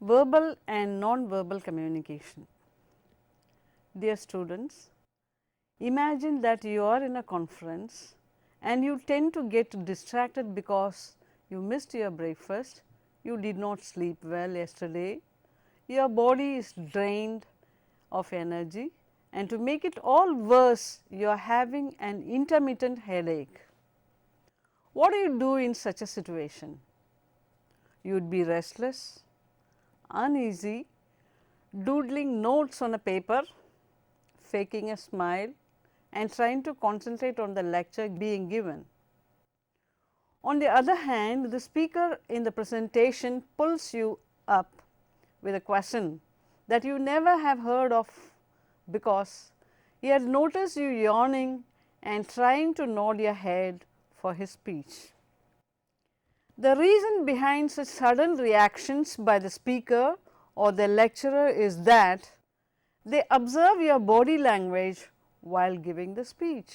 Verbal and non-verbal communication. Dear students, imagine that you are in a conference and you tend to get distracted because you missed your breakfast, you did not sleep well yesterday, your body is drained of energy, and to make it all worse, you are having an intermittent headache. What do you do in such a situation? You would be restless, uneasy, doodling notes on a paper, faking a smile and trying to concentrate on the lecture being given. On the other hand, the speaker in the presentation pulls you up with a question that you never have heard of because he had noticed you yawning and trying to nod your head for his speech. The reason behind such sudden reactions by the speaker or the lecturer is that they observe your body language while giving the speech.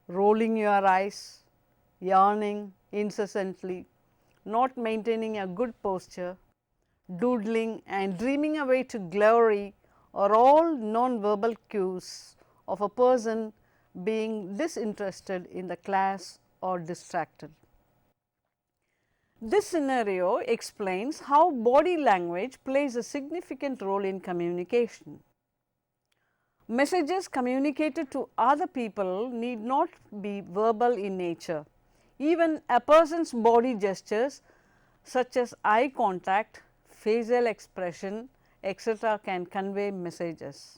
Rolling your eyes, yawning incessantly, not maintaining a good posture, doodling and dreaming away to glory are all non-verbal cues of a person being disinterested in the class or distracted. This scenario explains how body language plays a significant role in communication. Messages communicated to other people need not be verbal in nature. Even a person's body gestures such as eye contact, facial expression, etc. can convey messages.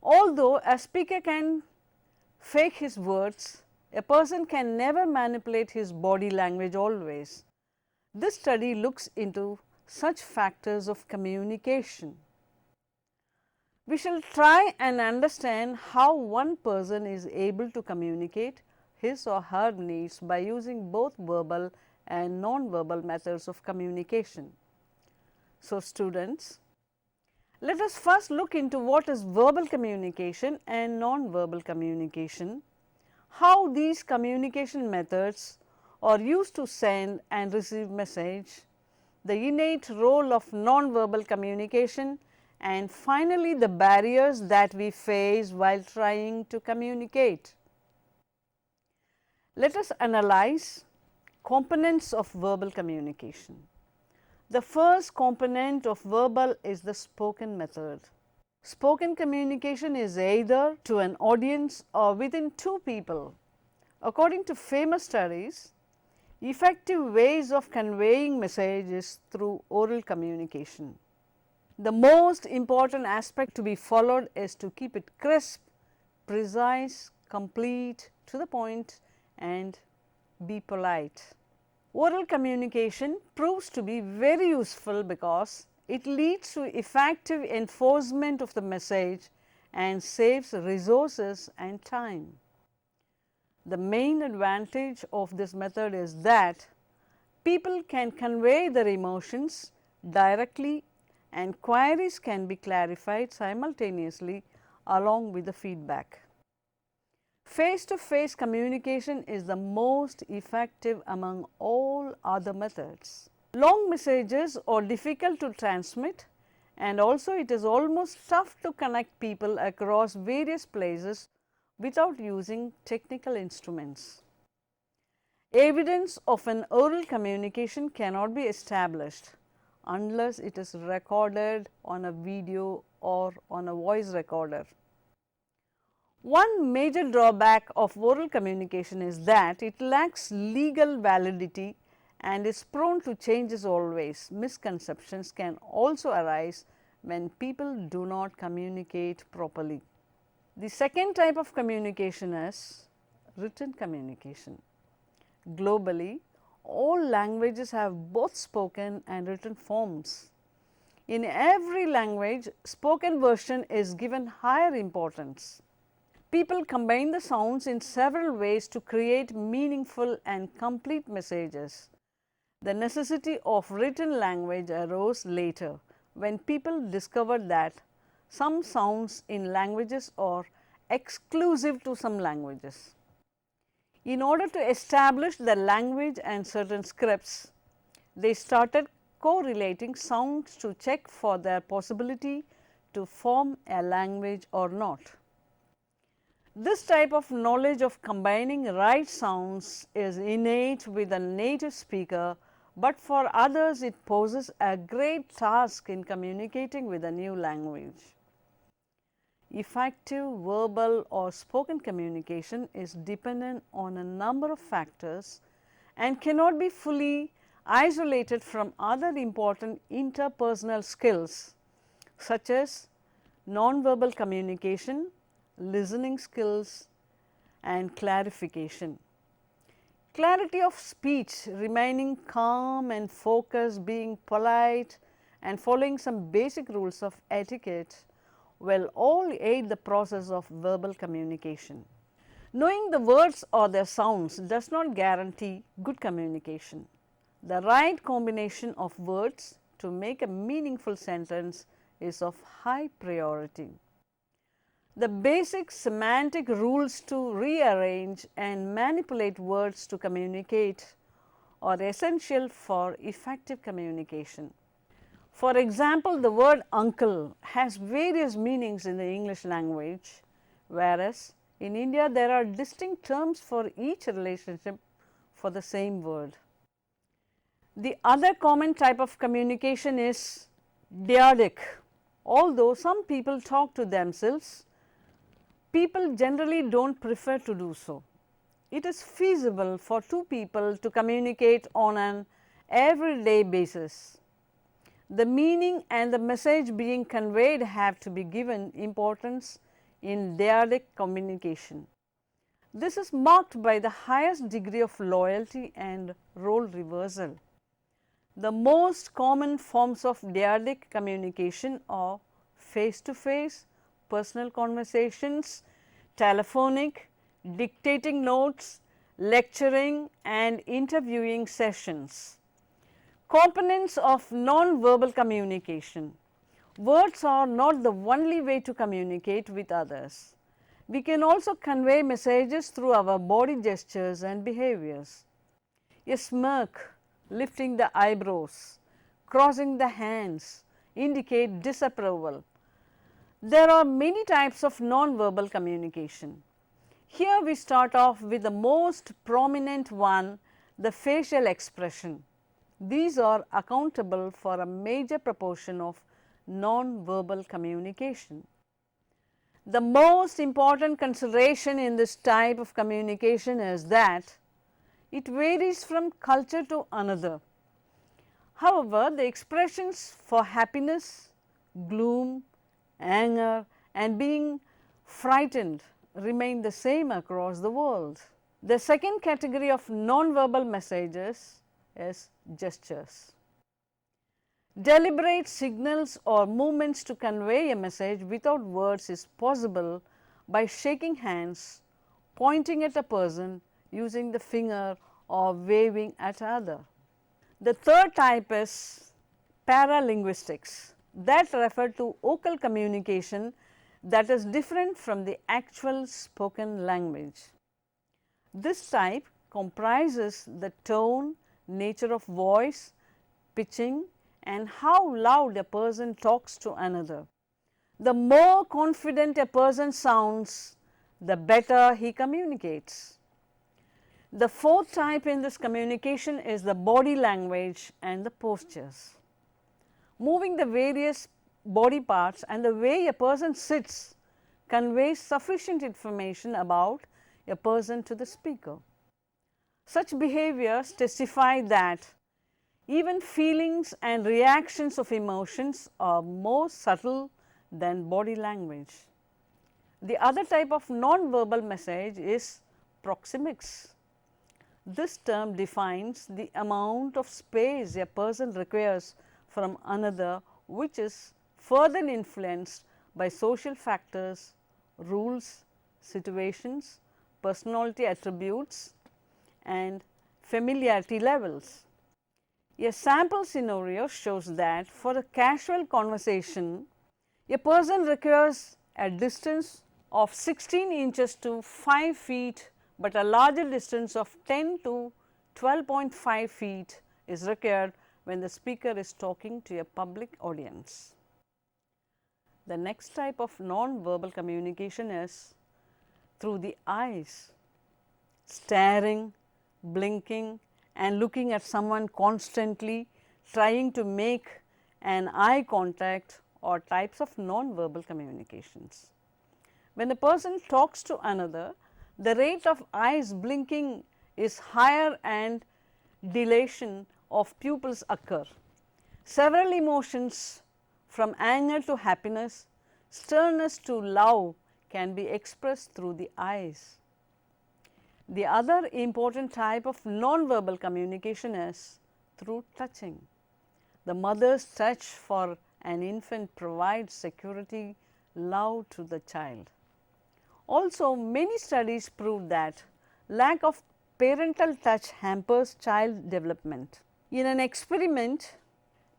Although a speaker can fake his words, a person can never manipulate his body language always. This study looks into such factors of communication. We shall try and understand how one person is able to communicate his or her needs by using both verbal and non-verbal methods of communication. So, students, let us first look into what is verbal communication and non-verbal communication, how these communication methods are used to send and receive message, the innate role of non-verbal communication, and finally, the barriers that we face while trying to communicate. Let us analyze components of verbal communication. The first component of verbal is the spoken method. Spoken communication is either to an audience or within two people. According to famous studies, effective ways of conveying messages through oral communication. The most important aspect to be followed is to keep it crisp, precise, complete, to the point, and be polite. Oral communication proves to be very useful because it leads to effective enforcement of the message and saves resources and time. The main advantage of this method is that people can convey their emotions directly and queries can be clarified simultaneously along with the feedback. Face-to-face communication is the most effective among all other methods. Long messages are difficult to transmit and also it is almost tough to connect people across various places without using technical instruments. Evidence of an oral communication cannot be established unless it is recorded on a video or on a voice recorder. One major drawback of oral communication is that it lacks legal validity and is prone to changes always. Misconceptions can also arise when people do not communicate properly. The second type of communication is written communication. Globally, all languages have both spoken and written forms. In every language, spoken version is given higher importance. People combine the sounds in several ways to create meaningful and complete messages. The necessity of written language arose later when people discovered that some sounds in languages are exclusive to some languages. In order to establish the language and certain scripts, they started correlating sounds to check for their possibility to form a language or not. This type of knowledge of combining right sounds is innate with a native speaker, but for others it poses a great task in communicating with a new language. Effective verbal or spoken communication is dependent on a number of factors and cannot be fully isolated from other important interpersonal skills such as nonverbal communication, listening skills and clarification. Clarity of speech, remaining calm and focused, being polite and following some basic rules of etiquette will all aid the process of verbal communication. Knowing the words or their sounds does not guarantee good communication. The right combination of words to make a meaningful sentence is of high priority. The basic semantic rules to rearrange and manipulate words to communicate are essential for effective communication. For example, the word uncle has various meanings in the English language, whereas in India there are distinct terms for each relationship for the same word. The other common type of communication is dyadic. Although some people talk to themselves, people generally do not prefer to do so. It is feasible for two people to communicate on an everyday basis. The meaning and the message being conveyed have to be given importance in dyadic communication. This is marked by the highest degree of loyalty and role reversal. The most common forms of dyadic communication are face-to-face, personal conversations, telephonic, dictating notes, lecturing and interviewing sessions. Components of non-verbal communication. Words are not the only way to communicate with others. We can also convey messages through our body gestures and behaviors. A smirk, lifting the eyebrows, crossing the hands indicate disapproval. There are many types of non-verbal communication. Here we start off with the most prominent one, the facial expression. These are accountable for a major proportion of non-verbal communication. The most important consideration in this type of communication is that it varies from culture to another. However, the expressions for happiness, gloom, anger and being frightened remain the same across the world. The second category of non-verbal messages is gestures. Deliberate signals or movements to convey a message without words is possible by shaking hands, pointing at a person, using the finger or waving at other. The third type is paralinguistics that refer to vocal communication that is different from the actual spoken language. This type comprises the tone, nature of voice, pitching and how loud a person talks to another. The more confident a person sounds, the better he communicates. The fourth type in this communication is the body language and the postures. Moving the various body parts and the way a person sits conveys sufficient information about a person to the speaker. Such behaviors testify that even feelings and reactions of emotions are more subtle than body language. The other type of non-verbal message is proxemics. This term defines the amount of space a person requires from another, which is further influenced by social factors, rules, situations, personality attributes and familiarity levels. A sample scenario shows that for a casual conversation, a person requires a distance of 16 inches to 5 feet, but a larger distance of 10 to 12.5 feet is required when the speaker is talking to a public audience. The next type of non-verbal communication is through the eyes. Staring, blinking and looking at someone constantly, trying to make an eye contact or types of non-verbal communications. When a person talks to another, the rate of eyes blinking is higher and dilation of pupils occur. Several emotions from anger to happiness, sternness to love can be expressed through the eyes. The other important type of non-verbal communication is through touching. The mother's touch for an infant provides security, love to the child. Also, many studies prove that lack of parental touch hampers child development. In an experiment,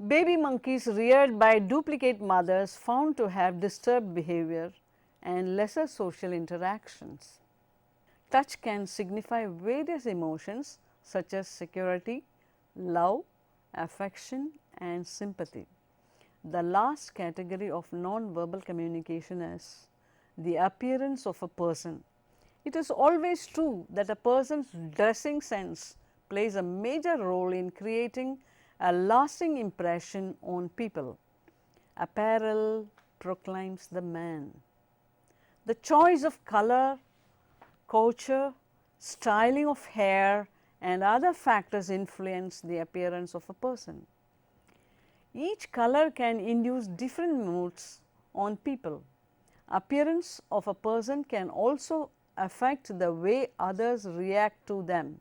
baby monkeys reared by duplicate mothers found to have disturbed behavior and lesser social interactions. Touch can signify various emotions such as security, love, affection and sympathy. The last category of non-verbal communication is the appearance of a person. It is always true that a person's dressing sense plays a major role in creating a lasting impression on people. Apparel proclaims the man. The choice of color, couture, styling of hair and other factors influence the appearance of a person. Each color can induce different moods on people. Appearance of a person can also affect the way others react to them.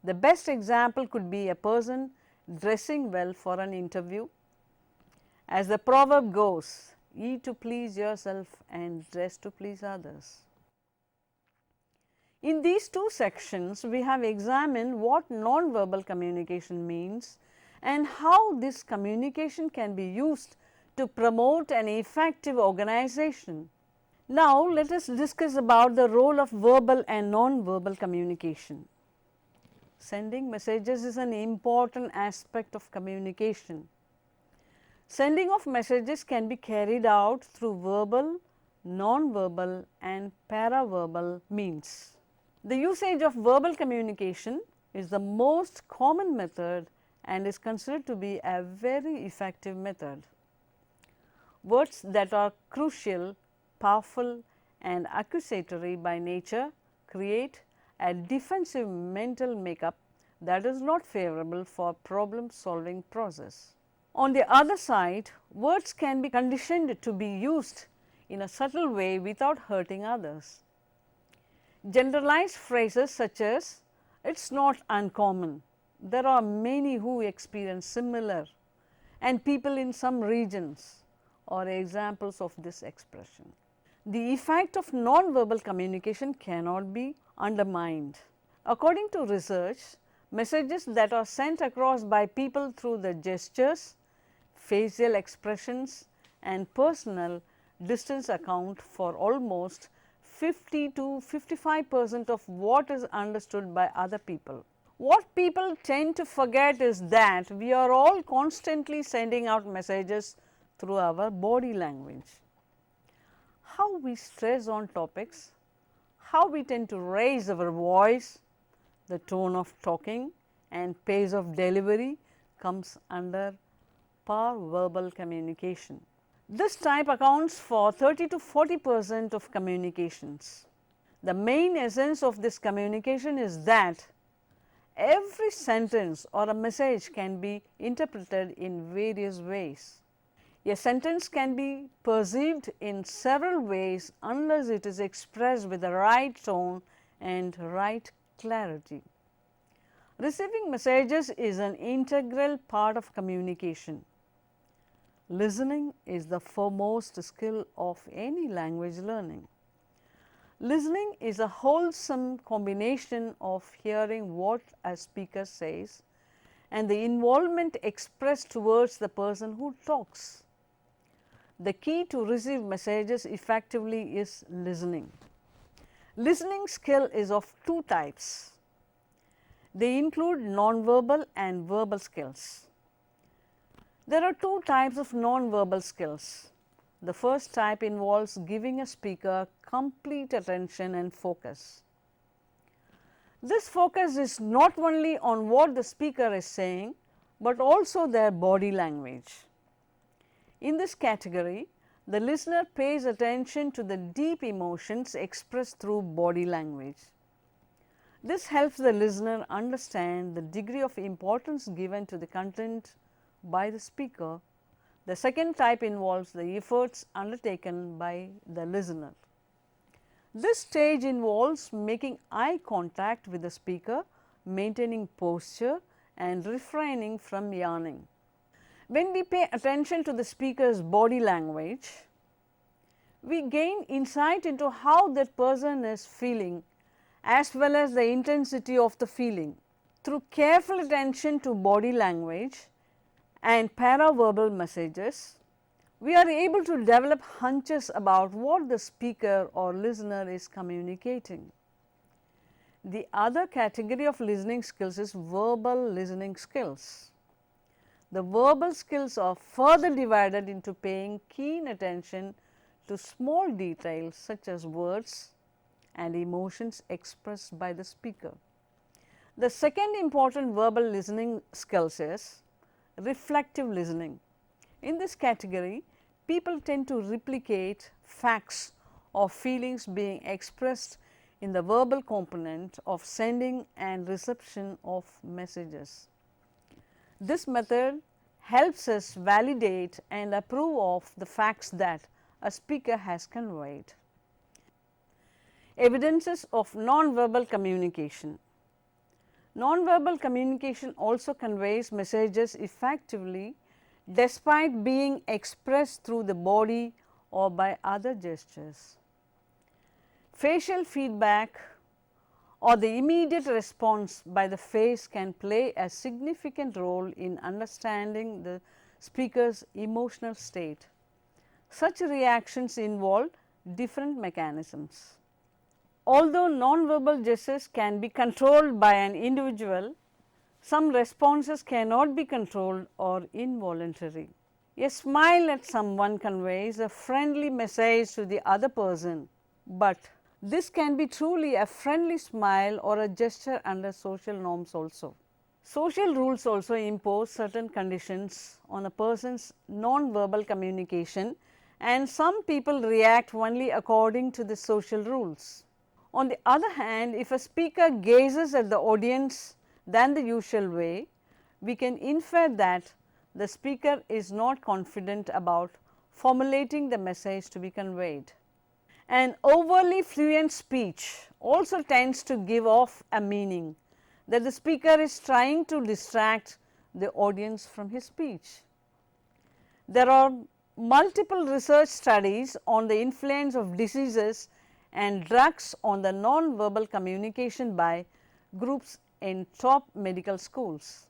The best example could be a person dressing well for an interview. As the proverb goes, eat to please yourself and dress to please others. In these two sections, we have examined what non-verbal communication means and how this communication can be used to promote an effective organization. Now, let us discuss about the role of verbal and non-verbal communication. Sending messages is an important aspect of communication. Sending of messages can be carried out through verbal, non-verbal and paraverbal means. The usage of verbal communication is the most common method and is considered to be a very effective method. Words that are crucial, powerful and accusatory by nature create a defensive mental makeup that is not favorable for problem solving process. On the other side, words can be conditioned to be used in a subtle way without hurting others. Generalized phrases such as "it is not uncommon," "there are many who experience similar," and "people in some regions" are examples of this expression. The effect of non-verbal communication cannot be undermined. According to research, messages that are sent across by people through the gestures, facial expressions and personal distance account for almost 50 to 55% of what is understood by other people. What people tend to forget is that we are all constantly sending out messages through our body language. How we stress on topics, how we tend to raise our voice, the tone of talking and pace of delivery comes under paraverbal communication. This type accounts for 30 to 40% of communications. The main essence of this communication is that every sentence or a message can be interpreted in various ways. A sentence can be perceived in several ways unless it is expressed with the right tone and right clarity. Receiving messages is an integral part of communication. Listening is the foremost skill of any language learning. Listening is a wholesome combination of hearing what a speaker says and the involvement expressed towards the person who talks. The key to receive messages effectively is listening. Listening skill is of two types. They include nonverbal and verbal skills. There are two types of nonverbal skills. The first type involves giving a speaker complete attention and focus. This focus is not only on what the speaker is saying, but also their body language. In this category, the listener pays attention to the deep emotions expressed through body language. This helps the listener understand the degree of importance given to the content by the speaker. The second type involves the efforts undertaken by the listener. This stage involves making eye contact with the speaker, maintaining posture and refraining from yawning. When we pay attention to the speaker's body language, we gain insight into how that person is feeling as well as the intensity of the feeling. Through careful attention to body language and paraverbal messages, we are able to develop hunches about what the speaker or listener is communicating. The other category of listening skills is verbal listening skills. The verbal skills are further divided into paying keen attention to small details such as words and emotions expressed by the speaker. The second important verbal listening skills is reflective listening. In this category, people tend to replicate facts or feelings being expressed in the verbal component of sending and reception of messages. This method helps us validate and approve of the facts that a speaker has conveyed. Evidences of nonverbal communication. Nonverbal communication also conveys messages effectively despite being expressed through the body or by other gestures. Facial feedback or the immediate response by the face can play a significant role in understanding the speaker's emotional state. Such reactions involve different mechanisms. Although nonverbal gestures can be controlled by an individual, some responses cannot be controlled or involuntary. A smile at someone conveys a friendly message to the other person, but this can be truly a friendly smile or a gesture under social norms also. Social rules also impose certain conditions on a person's non-verbal communication, and some people react only according to the social rules. On the other hand, if a speaker gazes at the audience than the usual way, we can infer that the speaker is not confident about formulating the message to be conveyed. An overly fluent speech also tends to give off a meaning that the speaker is trying to distract the audience from his speech. There are multiple research studies on the influence of diseases and drugs on the non-verbal communication by groups in top medical schools.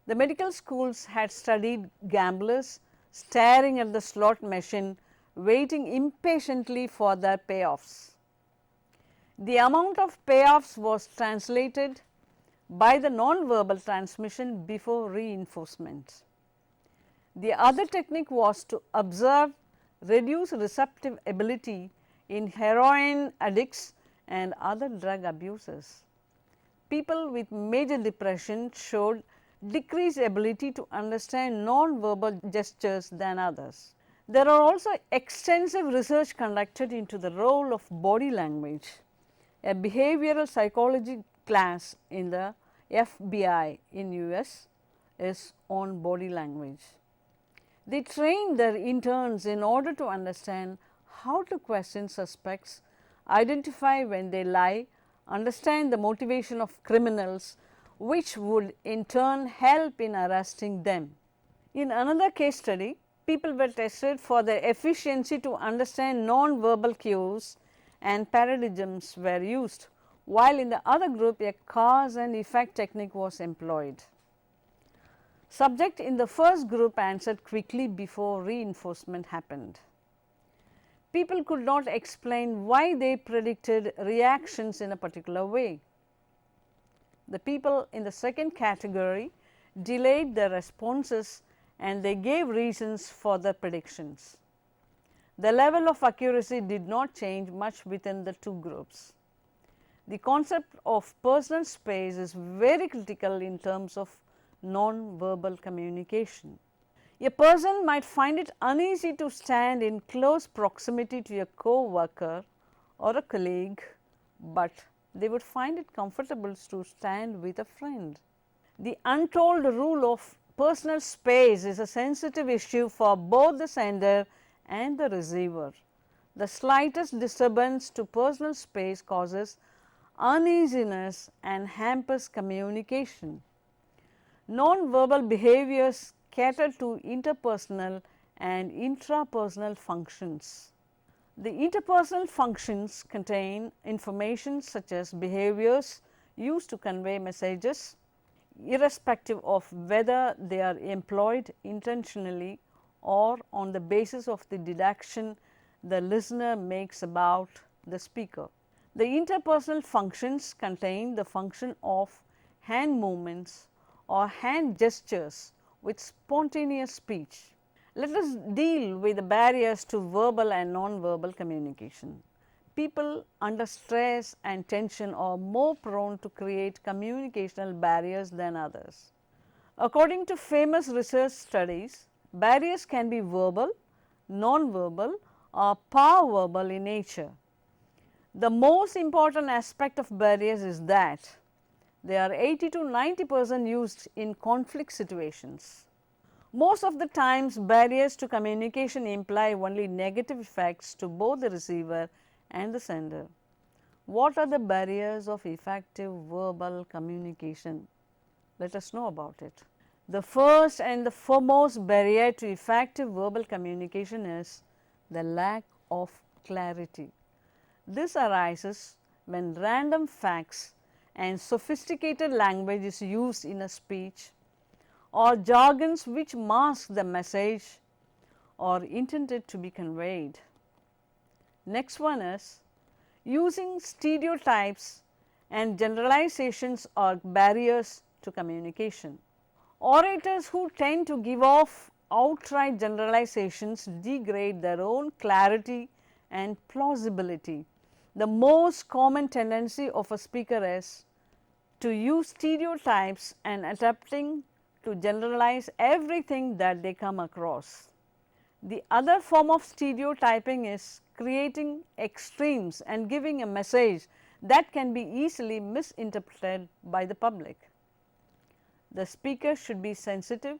The medical schools had studied gamblers staring at the slot machine, waiting impatiently for their payoffs. The amount of payoffs was translated by the non-verbal transmission before reinforcement. The other technique was to observe reduced receptive ability in heroin addicts and other drug abusers. People with major depression showed decreased ability to understand non-verbal gestures than others. There are also extensive research conducted into the role of body language. A behavioral psychology class in the FBI in US is on body language. They train their interns in order to understand how to question suspects, identify when they lie, understand the motivation of criminals, which would in turn help in arresting them. In another case study, people were tested for their efficiency to understand non-verbal cues and paradigms were used, while in the other group a cause and effect technique was employed. Subject in the first group answered quickly before reinforcement happened. People could not explain why they predicted reactions in a particular way. The people in the second category delayed their responses and they gave reasons for their predictions. The level of accuracy did not change much within the two groups. The concept of personal space is very critical in terms of non-verbal communication. A person might find it uneasy to stand in close proximity to a co-worker or a colleague, but they would find it comfortable to stand with a friend. The untold rule of personal space is a sensitive issue for both the sender and the receiver. The slightest disturbance to personal space causes uneasiness and hampers communication. Non-verbal behaviors cater to interpersonal and intrapersonal functions. The interpersonal functions contain information such as behaviors used to convey messages, irrespective of whether they are employed intentionally or on the basis of the deduction the listener makes about the speaker. The interpersonal functions contain the function of hand movements or hand gestures with spontaneous speech. Let us deal with the barriers to verbal and non-verbal communication. People under stress and tension are more prone to create communicational barriers than others. According to famous research studies, barriers can be verbal, non-verbal or paraverbal in nature. The most important aspect of barriers is that they are 80 to 90% used in conflict situations. Most of the times barriers to communication imply only negative effects to both the receiver and the sender. What are the barriers of effective verbal communication? Let us know about it. The first and the foremost barrier to effective verbal communication is the lack of clarity. This arises when random facts and sophisticated language is used in a speech or jargons which mask the message or intended to be conveyed. Next one is using stereotypes and generalizations are barriers to communication. Orators who tend to give off outright generalizations degrade their own clarity and plausibility. The most common tendency of a speaker is to use stereotypes and attempting to generalize everything that they come across. The other form of stereotyping is creating extremes and giving a message that can be easily misinterpreted by the public. The speaker should be sensitive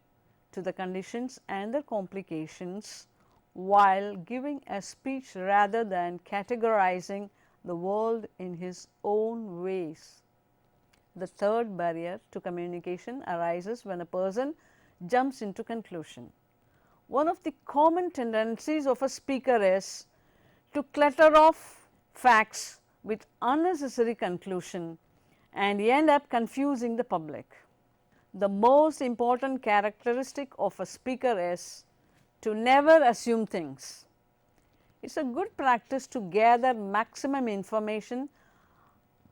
to the conditions and the complications while giving a speech rather than categorizing the world in his own ways. The third barrier to communication arises when a person jumps into conclusion. One of the common tendencies of a speaker is to clutter off facts with unnecessary conclusion and end up confusing the public. The most important characteristic of a speaker is to never assume things. It is a good practice to gather maximum information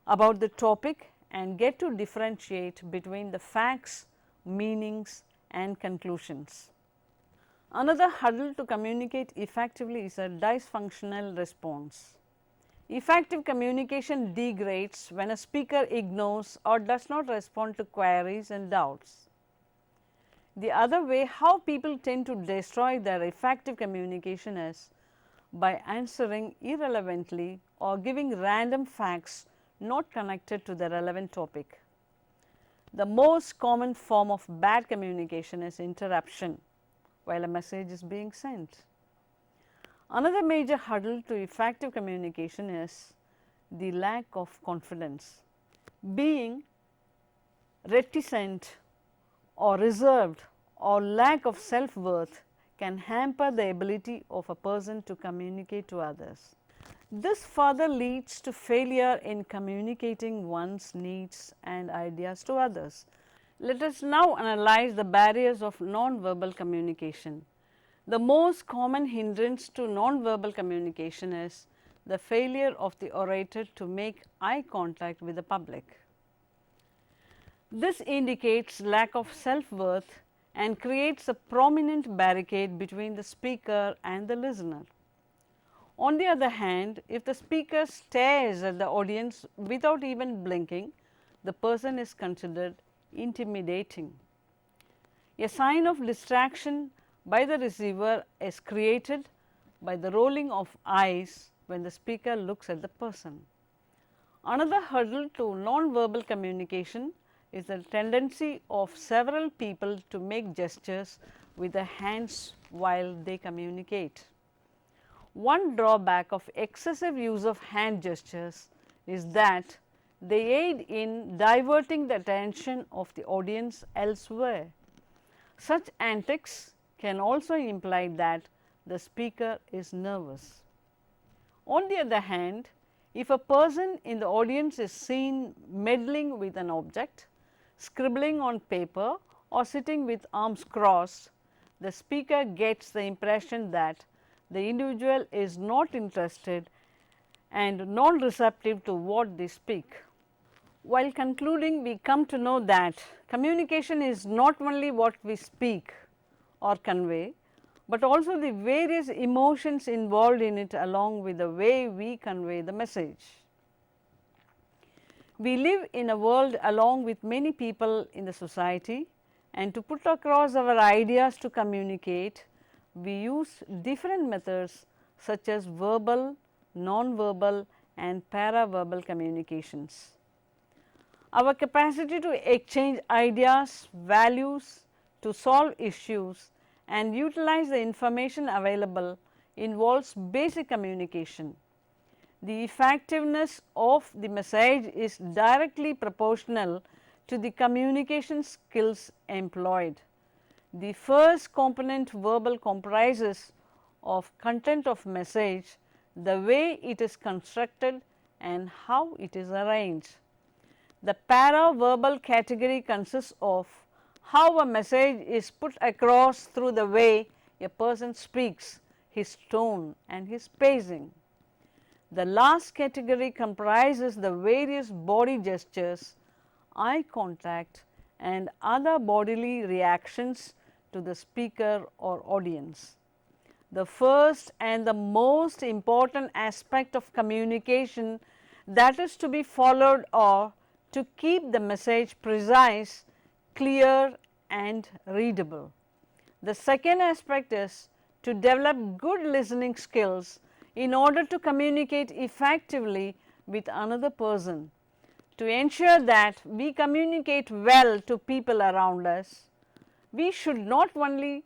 about the topic and get to differentiate between the facts, meanings and conclusions. Another hurdle to communicate effectively is a dysfunctional response. Effective communication degrades when a speaker ignores or does not respond to queries and doubts. The other way how people tend to destroy their effective communication is by answering irrelevantly or giving random facts not connected to the relevant topic. The most common form of bad communication is interruption while a message is being sent. Another major hurdle to effective communication is the lack of confidence. Being reticent or reserved or lack of self-worth can hamper the ability of a person to communicate to others. This further leads to failure in communicating one's needs and ideas to others. Let us now analyze the barriers of non-verbal communication. The most common hindrance to non-verbal communication is the failure of the orator to make eye contact with the public. This indicates lack of self-worth and creates a prominent barricade between the speaker and the listener. On the other hand, if the speaker stares at the audience without even blinking, the person is considered intimidating. A sign of distraction by the receiver is created by the rolling of eyes when the speaker looks at the person. Another hurdle to non-verbal communication is the tendency of several people to make gestures with their hands while they communicate. One drawback of excessive use of hand gestures is that they aid in diverting the attention of the audience elsewhere. Such antics can also imply that the speaker is nervous. On the other hand, if a person in the audience is seen meddling with an object, scribbling on paper or sitting with arms crossed, the speaker gets the impression that the individual is not interested and non-receptive to what they speak. While concluding, we come to know that communication is not only what we speak or convey, but also the various emotions involved in it along with the way we convey the message. We live in a world along with many people in the society, and to put across our ideas to communicate, we use different methods such as verbal, non-verbal and para-verbal communications. Our capacity to exchange ideas, values, to solve issues and utilize the information available involves basic communication. The effectiveness of the message is directly proportional to the communication skills employed. The first component, verbal, comprises of content of message, the way it is constructed and how it is arranged. The para-verbal category consists of how a message is put across through the way a person speaks, his tone and his pacing. The last category comprises the various body gestures, eye contact and other bodily reactions to the speaker or audience. The first and the most important aspect of communication that is to be followed are to keep the message precise, clear and readable. The second aspect is to develop good listening skills in order to communicate effectively with another person. To ensure that we communicate well to people around us, we should not only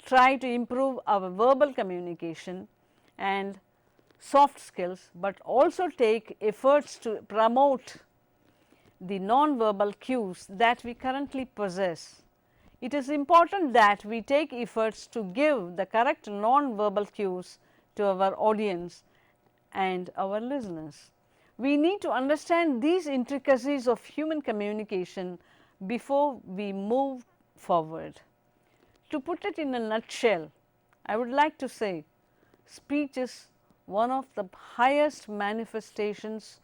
try to improve our verbal communication and soft skills, but also take efforts to promote the non-verbal cues that we currently possess. It is important that we take efforts to give the correct non-verbal cues to our audience and our listeners. We need to understand these intricacies of human communication before we move forward. To put it in a nutshell, I would like to say speech is one of the highest manifestations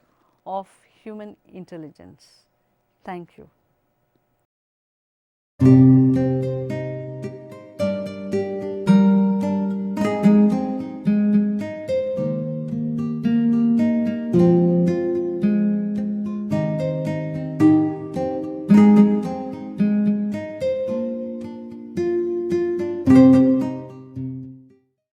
of human intelligence. Thank you. you.